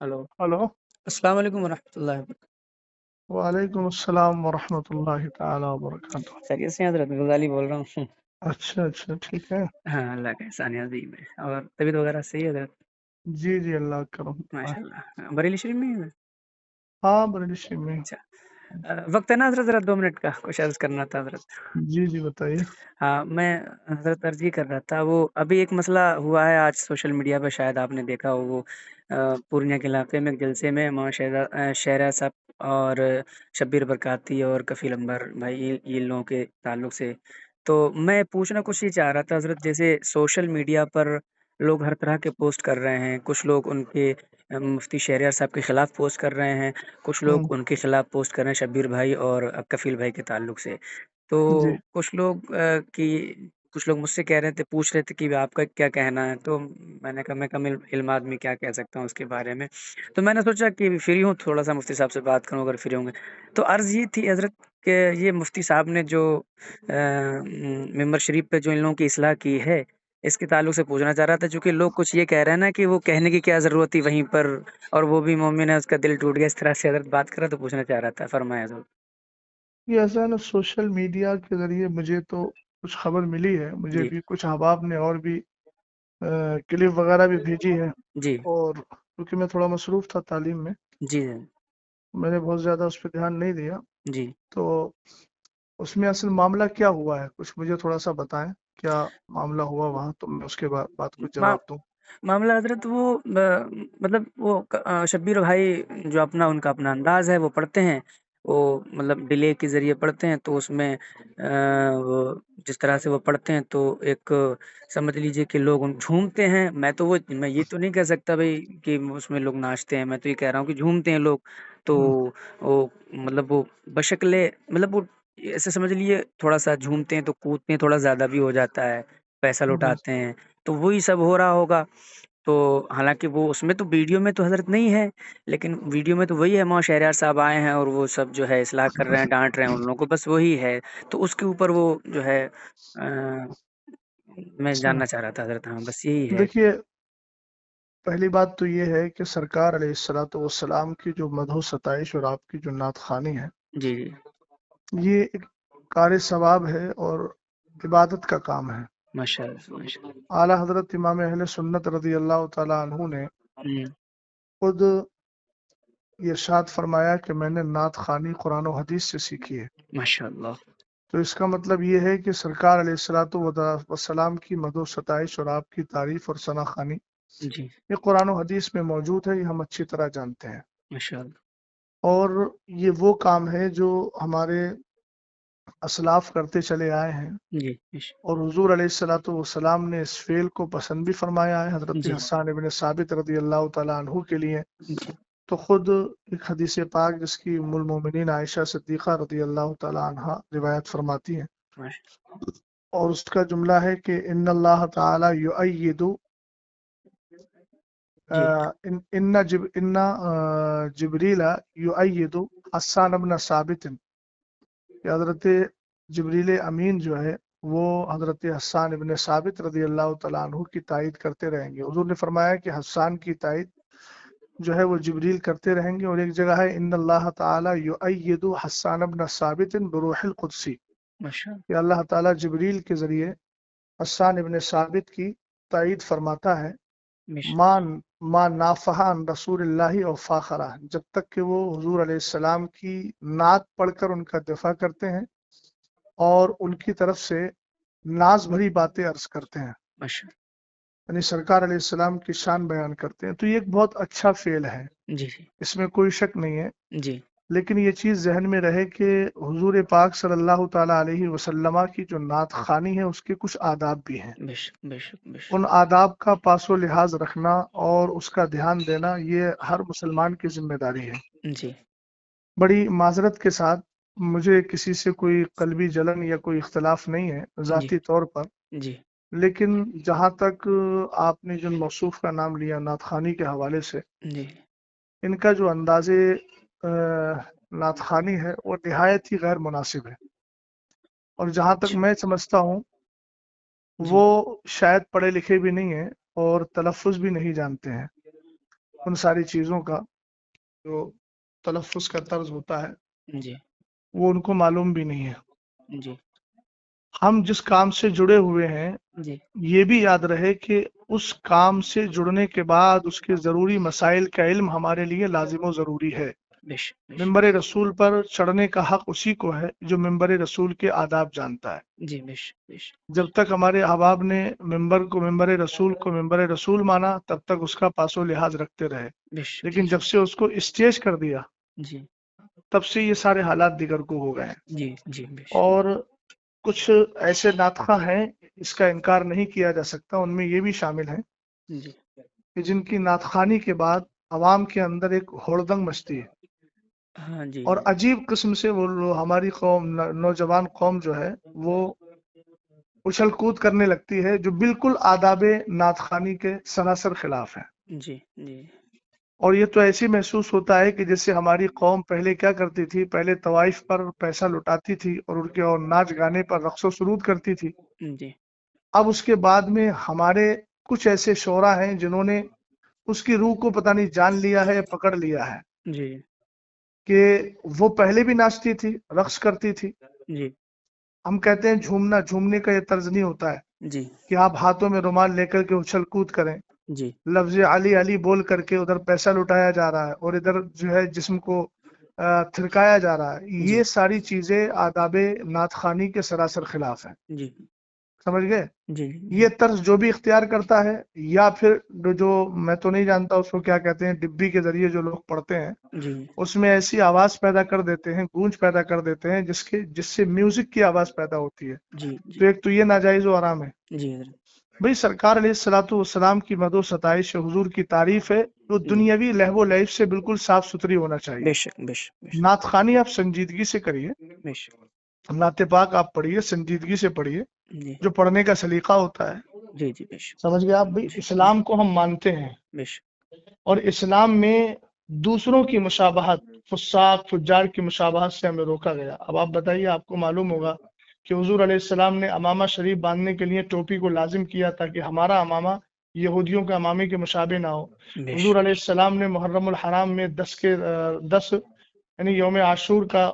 Hello. Hello. अस्सलाम वालेकुम वरहमतुल्लाहि वबरकातुहू। वालेकुम अस्सलाम वरहमतुल्लाहि ताला वबरकातुह। खैरियत से हैं हज़रत? गज़ाली बोल रहा हूँ। अच्छा अच्छा, ठीक है। हाँ, अल्लाह का एहसान है अज़ीम है। और तबीयत वगैरह सही है हज़रत? जी जी, अल्लाह का करम है। माशाअल्लाह। बरेली शरीफ में ही है? हाँ, बरेली में। अच्छा। वक़्त है ना हज़रत? ज़रा 2 मिनट का कुछ अर्ज़ करना था हज़रत। जी जी, बताइए। हाँ, मैं हज़रत अर्ज़ ये कर रहा था, वो अभी एक मसला हुआ है आज सोशल मीडिया पे, शायद आपने देखा हो। वो पूर्णिया के इलाके में एक जलसे में शहरा साहब और शब्बीर बरकाती और कफ़ील अंबर भाई, ये लोगों के ताल्लुक से। तो मैं पूछना कुछ ये चाह रहा था हज़रत, जैसे सोशल मीडिया पर लोग हर तरह के पोस्ट कर रहे हैं। कुछ लोग उनके मुफ्ती शहरियार साहब के खिलाफ पोस्ट कर रहे हैं, कुछ हम्म। लोग उनके खिलाफ पोस्ट कर रहे हैं शब्बीर भाई और कफ़ील भाई के ताल्लुक से। तो जी कुछ लोग मुझसे कह रहे थे, पूछ रहे थे कि आपका क्या कहना है? तो मैंने कहा, मैं कम इल्म आदमी क्या कह सकता हूँ उसके बारे में। तो मैंने सोचा कि फ्री हूँ, थोड़ा-सा मुफ्ती साहब से बात करूँ अगर फ्री होंगे। तो अर्ज़ ये थी हज़रत कि ये मुफ्ती साहब ने जो मिंबर शरीफ पे जो इन लोगों की इस्लाह की है, इसके ताल्लुक से पूछना चाह रहा था। चूँकि लोग कुछ ये कह रहे हैं ना कि वो कहने की क्या ज़रूरत थी वहीं पर, और वो भी मोमिन है, उसका दिल टूट गया। इस तरह से हज़रत बात कर रहा, तो पूछना चाह रहा था। फरमाएँ हज़रत। ये ऐसा है ना, सोशल मीडिया के जरिए मुझे तो कुछ खबर मिली है। मुझे जी, भी कुछ अहबाब ने और भी क्लिप वगैरह भी भेजी है। जी, और क्योंकि मैं थोड़ा मसरूफ था तालीम में, जी, मैंने बहुत ज़्यादा उस पर ध्यान नहीं दिया। जी। तो उसमें असल मामला क्या हुआ है, कुछ मुझे थोड़ा सा बताएं। क्या मामला हुआ वहाँ, तो मैं उसके बाद कुछ मा जवाब दूं। मामला हज़रत वो मतलब वो शब्बीर भाई जो उनका अपना अंदाज़ है, वो पढ़ते हैं। वो मतलब डिले के ज़रिए पढ़ते हैं, तो उसमें वो जिस तरह से वो पढ़ते हैं, तो एक समझ लीजिए कि लोग उन झूमते हैं। मैं ये तो नहीं कह सकता भई कि उसमें लोग नाचते हैं, मैं तो ये कह रहा हूँ कि झूमते हैं लोग। तो हम्म, वो मतलब वो बशक्ले मतलब वो ऐसे समझ लीजिए, थोड़ा-सा झूमते हैं तो कूदते हैं, थोड़ा ज़्यादा भी हो जाता है, पैसा हम्म, लुटाते हैं। तो वही सब हो रहा होगा। तो हालाँकि वो उसमें तो वीडियो में तो हज़रत नहीं है, लेकिन वीडियो में तो वही है, मौलाना शहरयार साहब आए हैं और वो सब जो है इस्लाह कर रहे हैं, डाँट रहे हैं उन लोगों को, बस वही है। तो उसके ऊपर वो जो है मैं अच्छा। जानना चाह रहा था हज़रत। हाँ, बस यही है। देखिए, पहली बात तो ये है कि सरकार अलैहिस्सलातु वस्सलाम की जो मदहो सताइश और आपकी जो नात खानी है, जी, जी। ये एक कार सवाब है और इबादत का काम है। माशाअल्लाह, माशाअल्लाह। आला हजरत इमाम अहले सुन्नत रदी अल्लाह तआला अन्हु ने हुँ, खुद ये इरशाद फरमाया कि मैंने नात खानी कुरान और हदीस से सीखी है। माशाअल्लाह। तो इसका मतलब ये है कि सरकार अलैहिस्सलातु वस्सलाम की मदहो सताइश और आपकी तारीफ और सना खानी जी, ये कुरान और हदीस में मौजूद है, ये हम अच्छी तरह जानते हैं। माशाअल्लाह। और ये वो काम है जो हमारे असलाफ करते चले आए हैं। जी, और हुजूर अलैहिस्सलातु वस्सलाम ने इस फेल को पसंद भी फरमाया है हजरत जी, हसन इब्न साबित रदी अल्लाह तआला अन्हु के लिए। जी, तो खुद एक हदीस पाक जिसकी उम्मुल मोमिनीन आयशा सिद्दीक़ा रदी अल्लाह तआला अन्हा रिवायत फरमाती हैं, माश और उसका जुमला है कि इन्नल्लाह तआला युअय्यिदु जी, इन्ना जिब्रीला युअय्यिदु हस्सान इब्न साबित, कि हजरत जिब्रील अमीन जो है वो हजरत हस्सान इब्न साबित रदी अल्लाह तआला अन्हु की तायद करते रहेंगे। हुजूर ने फरमाया कि हस्सान की तायद जो है वो जिब्रील करते रहेंगे। और एक जगह है इन्नल्लाह ताला युअय्यिदु हस्सान इब्न साबित बिरूहिल कुदसी, माशाअल्लाह। कि अल्लाह ताला जिब्रील के जरिए हस्सान इब्न साबित की तायद फरमाता है। बेशक। मान मा नाफहान रसूलुल्लाहि और फाखरा, जब तक कि वो हुजूर अलैहिस्सलाम की नात पढ़कर उनका दिफा करते हैं और उनकी तरफ से नाज भरी बातें अर्ज करते हैं, माशा यानी सरकार अलैहिस्सलाम की शान बयान करते हैं। तो ये एक बहुत अच्छा फेल है, जी, जी, इसमें कोई शक नहीं है। जी। लेकिन ये चीज़ जहन में रहे कि हुजूर पाक सल्लल्लाहु ताला अलैहि वसल्लम की जो नात खानी है उसके कुछ आदाब भी हैं। बेशक, बेशक, बेशक। उन आदाब का पासो लिहाज रखना और उसका ध्यान देना ये हर मुसलमान की जिम्मेदारी है। जी, बड़ी माजरत के साथ, मुझे किसी से कोई कल्बी जलन या कोई इख्तलाफ नहीं है जी, ज़ाती तौर पर। जी, लेकिन जहाँ तक आपने जिन मौसूफ का नाम लिया नात खानी के हवाले से, जी, इनका जो अंदाज़े नात खानी है वो निहायत ही गैर मुनासिब है। और जहाँ तक अच्छा, मैं समझता हूँ जी, वो शायद पढ़े लिखे भी नहीं है और तलफ़ुज़ भी नहीं जानते हैं। उन सारी चीज़ों का जो तलफ़्फ़ुज़ का तर्ज होता है जी, वो उनको मालूम भी नहीं है। जी, हम जिस काम से जुड़े हुए हैं जी, ये भी याद रहे कि उस काम से जुड़ने के बाद उसके ज़रूरी मसाइल का इल्म हमारे लिए लाज़िम व ज़रूरी है। बेशक, बेशक। मिंबर रसूल पर चढ़ने का हक उसी को है जो मिंबर रसूल के आदाब जानता है। जी, बेशक, बेशक, जब तक हमारे अहबाब ने मिंबर रसूल माना तब तक उसका पासो लिहाज रखते रहे, बेशक, लेकिन जब से उसको स्टेज कर दिया जी, तब से ये सारे हालात दिगर को हो गए हैं। जी, जी, बेशक, और कुछ ऐसे नातखा हैं इसका इनकार नहीं किया जा सकता, उनमें ये भी शामिल हैं जी, कि जिनकी नातखानी के बाद अवाम के अंदर एक होड़दंग मचती है हाँ जी, और अजीब किस्म से वो हमारी कौम नौजवान कौम जो है वो उछल कूद करने लगती है जो बिल्कुल आदाबे नातखानी के सरासर खिलाफ है। जी, जी, और ये तो ऐसे महसूस होता है कि जैसे हमारी कौम पहले क्या करती थी, पहले तवाइफ पर पैसा लुटाती थी और उनके और नाच गाने पर रक्स व सुरूद करती थी। जी, अब उसके बाद में हमारे कुछ ऐसे शोरा हैं जिन्होंने उसकी रूह को पता नहीं जान लिया है, पकड़ लिया है जी, कि वो पहले भी नाचती थी, रक्स करती थी। जी, हम कहते हैं झूमना, झूमने का ये तर्ज नहीं होता है जी, कि आप हाथों में रुमाल लेकर के उछल कूद करें, जी, लफ्ज अली अली बोल करके उधर पैसा लुटाया जा रहा है और इधर जो है जिस्म को थिरकाया जा रहा है। जी, ये सारी चीजें आदाबे नातखानी के सरासर खिलाफ है। जी, समझ गए? जी, ये जी, तर्ज जो भी इख्तियार करता है या फिर जो मैं तो नहीं जानता उसको क्या कहते हैं, डिब्बी के जरिए जो लोग पढ़ते हैं जी, उसमें ऐसी आवाज पैदा कर देते हैं, गूंज पैदा कर देते हैं जिससे म्यूजिक की आवाज पैदा होती है। जी, तो एक तो ये नाजायज व हराम है। जी, हज़रत, भाई सरकार अलैहिस्सलातु वस्सलाम की मदो सताइश हुजूर की तारीफ है तो जी, दुनियावी लहवो लैब से बिल्कुल साफ सुथरी होना चाहिए। बेशक, बेशक, बेशक, नातखानी आप संजीदगी से करिए, बेशक, नाते पाक आप पढ़िए, संजीदगी से पढ़िए, जी, जो पढ़ने का सलीका होता है। जी, जी, बेशक, समझ गए आप? भाई जी, जी, इस्लाम को हम मानते हैं बेशक, और इस्लाम में दूसरों की मुशाबहत, फुस्साक फुज्जार की मुशाबहत से हमें रोका गया। अब आप बताइए, आपको मालूम होगा कि हुजूर अलैहिस्सलाम ने अमामा शरीफ बांधने के लिए टोपी को लाजिम किया ताकि हमारा अमामा यहूदियों के अमामे के मुशाबे ना हो। हुजूर बेशक, अलैहिस्सलाम ने मुहर्रमुल हराम में 10 यानी यौम आशूर का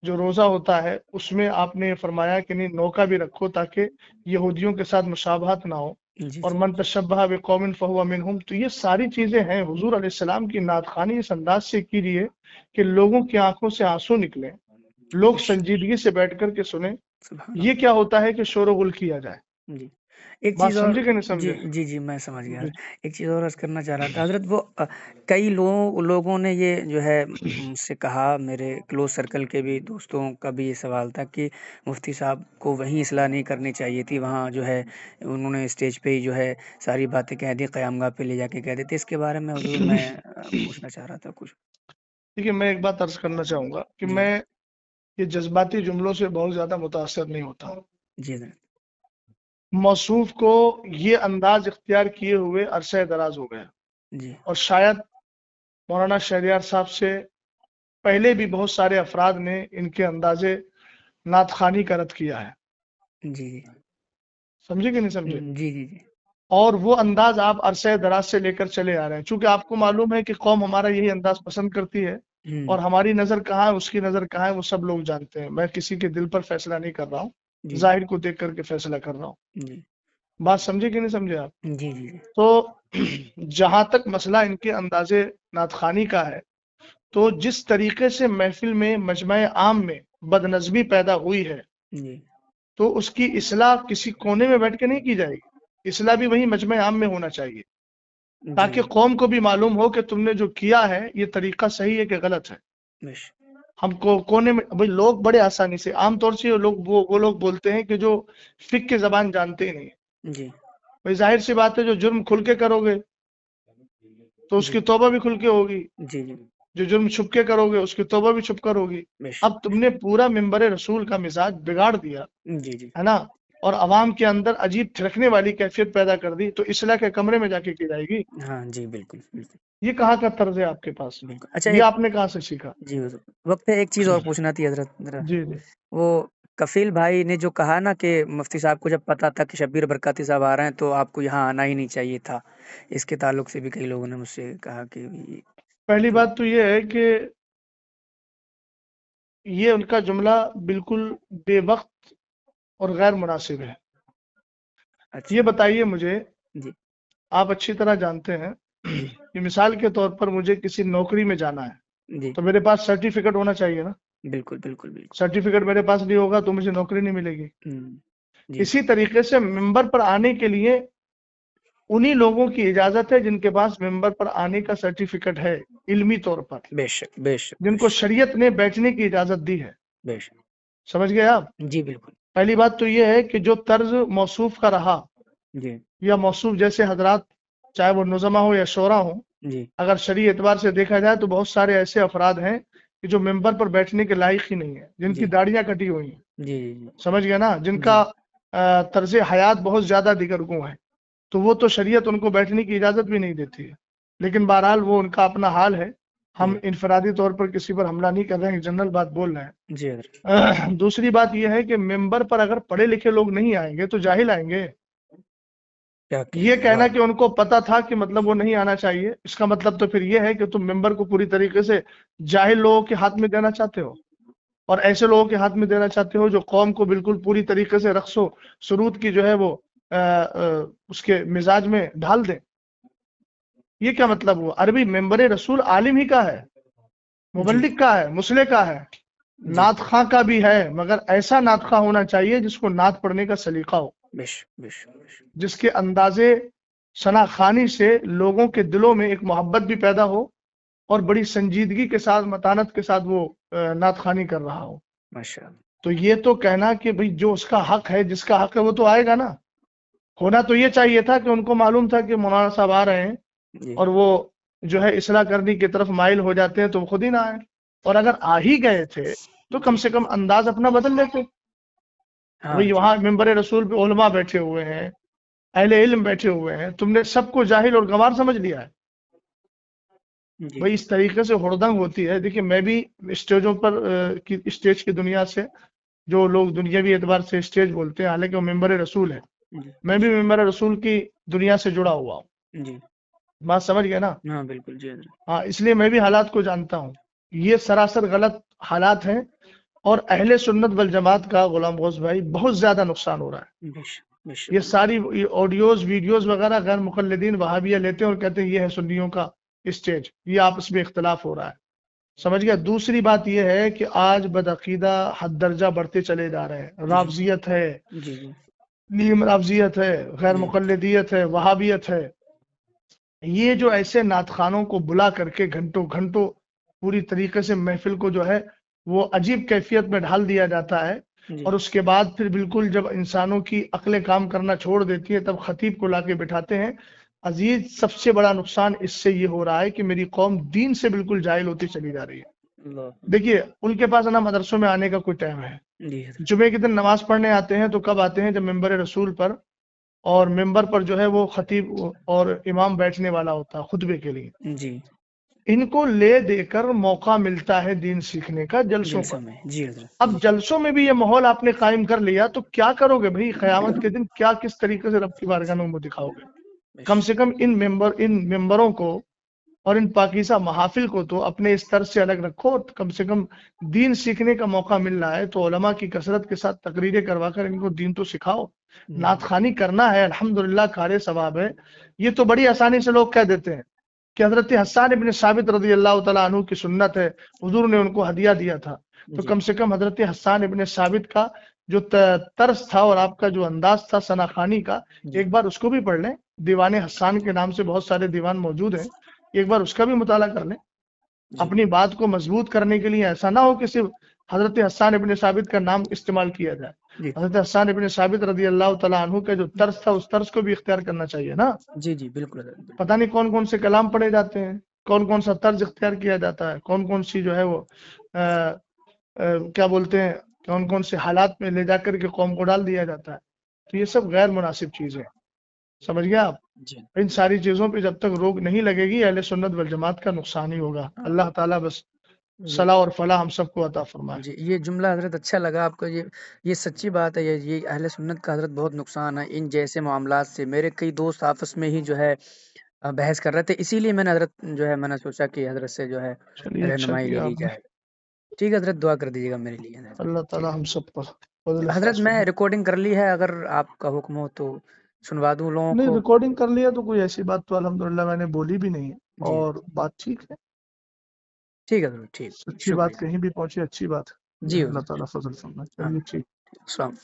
जो रोज़ा होता है उसमें आपने फरमाया कि नहीं, नौका भी रखो ताकि यहूदियों के साथ मुशाबहत ना हो। जी, और जी, मन तशब्बह बिकौमिन फहुवा मिनहुम, तो ये सारी चीजें हैं। हुजूर अलैहिस्सलाम की नातखानी इस अंदाज से कीजिए कि लोगों की आंखों से आंसू निकले, लोग बेशक, संजीदगी से बैठ कर के सुने। सुभान ये अल्लाह। क्या होता है कि शोर गुल किया जाए। जी। एक बात चीज़ और समझे कि नहीं जी, समझे? जी, जी, मैं समझ गया। जी एक चीज़ और अर्ज़ करना चाह रहा था हज़रत वो कई लोगों ने ये जो है मुझसे कहा, मेरे क्लोज़ सर्कल के भी दोस्तों का भी ये सवाल था कि मुफ्ती साहब को वहीं इस्लाह नहीं करनी चाहिए थी, वहाँ जो है उन्होंने स्टेज पे ही जो है सारी बातें कह दी, क़यामगाह पे ले जाके कह देते। इसके बारे में हुज़ूर मैं पूछना चाह रहा था कुछ? देखिए, मैं एक बात अर्ज करना चाहूंगा कि जी, मैं ये जज्बाती जुमलों से बहुत ज्यादा मुतासर नहीं होता। जी हज़रत। मौसूफ को ये अंदाज इख्तियार किए हुए अरसे दराज हो गया जी, और शायद मौलाना शहरियार साहब से पहले भी बहुत सारे अफराद ने इनके अंदाजे नातखानी का रद्द किया है। जी, जी। समझे कि नहीं समझे? जी, जी, जी। और वो अंदाज आप अरसे दराज से लेकर चले आ रहे हैं, चूंकि आपको मालूम है कि कौम हमारा यही अंदाज पसंद करती है और हुँ, हमारी नजर कहाँ है, उसकी नजर कहाँ है, वो सब लोग जानते हैं। मैं किसी के दिल पर फैसला नहीं कर रहा हूँ, जी, जाहिर को देख करके फैसला कर रहा हूँ। जी। बात समझे कि नहीं समझे आप? जी, जी, जी। तो जहां तक मसला इनके अंदाजे नातखानी का है, तो जिस तरीके से महफिल में मजमा आम में बदनज़मी पैदा हुई है जी, तो उसकी इस्लाह किसी कोने में बैठ के नहीं की जाएगी, इस्लाह भी वही मजमे आम में होना चाहिए जी, ताकि कौम को भी मालूम हो कि तुमने जो किया है ये तरीका सही है कि गलत है। बेश हमको कोने में भाई लोग बड़े आसानी से आमतौर से वो लोग बोलते हैं कि जो फिक की जबान जानते ही नहीं है। जी, भाई जाहिर सी बात है, जो जुर्म खुल के करोगे तो जी, उसकी तौबा भी खुल के होगी, जी, जी, जो जुर्म छुप के करोगे उसकी तौबा भी छुप कर होगी। बेश अब तुमने पूरा मिंबर रसूल का मिजाज बिगाड़ दिया जी, जी। है ना, और अवाम के अंदर अजीब थिरकने वाली कैफियत पैदा कर दी, तो इस्लाह के कमरे में जाके की जाएगी। हाँ जी, बिल्कुल, बिल्कुल, ये कहाँ का तर्ज है आपके पास? बिल्कुल। अच्छा ये एक आपने कहाँ से सीखा? जी, हुज़ूर, वक़्त है एक चीज़ और पूछना थी हज़रत ज़रा, जी जी वो کفیل بھائی نے جو کہا نا کہ مفتی صاحب کو جب پتا تھا کہ شبیر برکاتی صاحب آ رہے ہیں تو آپ کو یہاں آنا ہی نہیں چاہیے تھا، اس کے تعلق سے بھی کئی لوگوں نے مجھ سے کہا کہ پہلی تو بات تو یہ ہے کہ یہ ان کا جملہ بالکل بے وقت اور غیر مناسب ہے۔ اچھا یہ بتائیے مجھے، جی آپ اچھی طرح جانتے ہیں جی کہ مثال کے طور پر مجھے کسی نوکری میں جانا ہے جی تو میرے پاس سرٹیفکیٹ ہونا چاہیے نا۔ بالکل بالکل بالکل سرٹیفکیٹ میرے پاس نہیں ہوگا تو مجھے نوکری نہیں ملے گی۔ جی اسی طریقے سے ممبر پر آنے کے لیے انہی لوگوں کی اجازت ہے جن کے پاس ممبر پر آنے کا سرٹیفکیٹ ہے علمی طور پر، بے شک بے شک جن بے کو شک شریعت نے بیٹھنے کی اجازت دی ہے۔ بے شک سمجھ گئے آپ؟ جی بالکل پہلی بات تو یہ ہے کہ جو طرز موصوف کا رہا جی یا موصوف جیسے حضرات، چاہے وہ نظما ہو یا شورا ہو، جی اگر شرعی اعتبار سے دیکھا جائے تو بہت سارے ایسے افراد ہیں کہ جو ممبر پر بیٹھنے کے لائق ہی نہیں ہیں، جن کی جی داڑیاں کٹی ہوئی ہیں، جی جی سمجھ گئے نا، جن جی کا طرز حیات بہت زیادہ دیگرگوں ہے، تو وہ تو شریعت ان کو بیٹھنے کی اجازت بھی نہیں دیتی ہے۔ لیکن بہرحال وہ ان کا اپنا حال ہے، ہم جی انفرادی طور پر کسی پر حملہ نہیں کر رہے ہیں، جنرل بات بول رہے ہیں۔ جی حضرت دوسری بات یہ ہے کہ ممبر پر اگر پڑھے لکھے لوگ نہیں آئیں گے تو جاہل آئیں گے۔ کیا یہ کہنا ہے، کہنا واہ کہ ان کو پتا تھا کہ مطلب وہ نہیں آنا چاہیے، اس کا مطلب تو پھر یہ ہے کہ تم ممبر کو پوری طریقے سے جاہل لوگوں کے ہاتھ میں دینا چاہتے ہو، اور ایسے لوگوں کے ہاتھ میں دینا چاہتے ہو جو قوم کو بالکل پوری طریقے سے رقص و سرود کی جو ہے وہ اس کے مزاج میں ڈھال دیں۔ یہ کیا مطلب ہوا؟ عربی ممبر رسول عالم ہی کا ہے، جی مبلغ کا ہے، مصلح کا ہے، جی نعت خواں کا بھی ہے، مگر ایسا نعت خواں ہونا چاہیے جس کو نعت پڑھنے کا سلیقہ ہو، بے شک بے شک بے شک جس کے اندازے ثنا خوانی سے لوگوں کے دلوں میں ایک محبت بھی پیدا ہو اور بڑی سنجیدگی کے ساتھ، متانت کے ساتھ وہ نعت خوانی کر رہا ہو۔ ماشاء اللہ تو یہ تو کہنا کہ بھئی جو اس کا حق ہے، جس کا حق ہے وہ تو آئے گا نا۔ ہونا تو یہ چاہیے تھا کہ ان کو معلوم تھا کہ مولانا صاحب آ رہے ہیں جی اور وہ جو ہے اصلاح کرنے کی طرف مائل ہو جاتے ہیں تو وہ خود ہی نہ آئے، اور اگر آ ہی گئے تھے تو کم جی سے کم انداز اپنا بدل لیتے۔ ہاں بھئی جی وہاں ممبر رسول پہ علماء بیٹھے ہوئے ہیں، اہل علم بیٹھے ہوئے ہیں، تم نے سب کو جاہل اور گنوار سمجھ لیا ہے۔ جی بھئی اس طریقے سے ہڑدنگ ہوتی ہے۔ دیکھیے میں بھی اسٹیجوں پر اسٹیج کی دنیا سے، جو لوگ دنیاوی اعتبار سے اسٹیج بولتے ہیں، حالانکہ وہ ممبر رسول ہے، جی میں بھی ممبر رسول کی دنیا سے جڑا ہوا ہوں۔ جی بات سمجھ گئے نا؟ ہاں بالکل جی حضرت ہاں، اس لیے میں بھی حالات کو جانتا ہوں۔ یہ سراسر غلط حالات ہیں، اور اہل سنت والجماعت کا غلام غوث بھائی بہت زیادہ نقصان ہو رہا ہے۔ بے شک بے یہ شک ساری آڈیوز ویڈیوز وغیرہ غیر مقلدین وہابیہ لیتے ہیں اور کہتے ہیں یہ ہے سنیوں کا اسٹیج، یہ آپس میں اختلاف ہو رہا ہے۔ سمجھ گیا؟ دوسری بات یہ ہے کہ آج بدعقیدہ حد درجہ بڑھتے چلے جا رہے ہیں، جی رافضیت ہے، جی جی نیم رافضیت ہے، غیر جی مقلدیت ہے، وہابیت ہے۔ یہ جو ایسے نعت خوانوں کو بلا کر کے گھنٹوں گھنٹوں پوری طریقے سے محفل کو جو ہے وہ عجیب کیفیت میں ڈھال دیا جاتا ہے، جی اور اس کے بعد پھر بالکل جب انسانوں کی عقلیں کام کرنا چھوڑ دیتی ہے تب خطیب کو لا کے بٹھاتے ہیں۔ عزیز، سب سے بڑا نقصان اس سے یہ ہو رہا ہے کہ میری قوم دین سے بالکل جاہل ہوتی چلی جا رہی ہے۔ اللہ دیکھیے ان کے پاس نا مدرسوں میں آنے کا کوئی ٹائم ہے، جی حضرت جمعے کے دن نماز پڑھنے آتے ہیں تو کب آتے ہیں؟ جب ممبر رسول پر اور ممبر پر جو ہے وہ خطیب اور امام بیٹھنے والا ہوتا ہے خطبے کے لیے، جی ان کو لے دے کر موقع ملتا ہے دین سیکھنے کا جلسوں پر۔ جلسوں میں جی حضرت اب جی جلسوں میں بھی یہ ماحول آپ نے قائم کر لیا تو کیا کرو گے بھائی؟ قیامت کے دن کیا کس طریقے سے رب کی بارگاہ میں منہ دکھاؤ گے؟ بے کم شک سے کم ان ممبروں کو اور ان پاکیزہ محافل کو تو اپنے اس طرز سے الگ رکھو۔ کم سے کم دین سیکھنے کا موقع مل رہا ہے تو علماء کی کثرت کے ساتھ تقریریں کروا کر ان کو دین تو سکھاؤ۔ نعت خوانی کرنا ہے، الحمدللہ کار ثواب ہے۔ یہ تو بڑی آسانی سے لوگ کہہ دیتے ہیں کہ حضرت حسان ابن ثابت رضی اللہ تعالیٰ عنہ کی سنت ہے، حضور نے ان کو ہدیہ دیا تھا، تو جی کم سے کم حضرت حسان ابن ثابت کا جو طرز تھا اور آپ کا جو انداز تھا ثنا خوانی کا، جی ایک بار اس کو بھی پڑھ لیں۔ دیوان حسان کے نام سے بہت سارے دیوان موجود ہیں، ایک بار اس کا بھی مطالعہ کر لیں۔ جی اپنی بات کو مضبوط کرنے کے لیے ایسا نہ ہو کہ صرف حضرت حسان ابن ثابت کا نام استعمال کیا جائے۔ جی حضرت حسان ابن ثابت رضی اللہ تعالیٰ عنہ کا جو طرز تھا اس طرز کو بھی اختیار کرنا چاہیے نا۔ جی جی بالکل حضرت بالکل پتہ نہیں کون کون سے کلام پڑھے جاتے ہیں، کون کون سا طرز اختیار کیا جاتا ہے، کون کون سی جو ہے وہ کیا بولتے ہیں، کون کون سے حالات میں لے جا کر کے قوم کو ڈال دیا جاتا ہے۔ تو یہ سب غیر مناسب چیزیں ہیں، سمجھ گیا آپ؟ جی ان ساری چیزوں پہ جب تک روک نہیں لگے گی اہل سنت والجماعت کا نقصان ہی ہوگا۔ اللہ تعالیٰ بس صلاح اور فلاح ہم سب کو عطا فرمائے. جی یہ جملہ حضرت اچھا لگا آپ کا، یہ سچی بات ہے. یہ اہل سنت کا حضرت بہت نقصان ہے ان جیسے معاملات سے. میرے کئی دوست آپس میں ہی جو ہے بحث کر رہے تھے، اسی لیے میں نے حضرت جو ہے میں نے سوچا کہ حضرت سے جو ہے چلیے اچھا رہنمائی لے کیا لی آپ نے. جائے. ٹھیک ہے حضرت، دعا کر دیجیے گا میرے لیے. اللہ ٹھیک تعالی ہم سب پر فضل ہے حضرت، خاص میں فرمائے. ریکارڈنگ کر لی ہے، اگر آپ کا حکم ہو تو سنوا دوں لوگوں نہیں کو. ریکارڈنگ کر لیا تو کوئی ایسی بات تو الحمدللہ میں نے بولی بھی نہیں ہے، جی اور بات ٹھیک ہے. ٹھیک ہے حضرت، ٹھیک، سچی بات شکریہ. کہیں بھی پہنچی اچھی بات ہے. جی اللہ حضرت، تعالیٰ فضل فرمائے. ہاں، چلیے ٹھیک. السلام.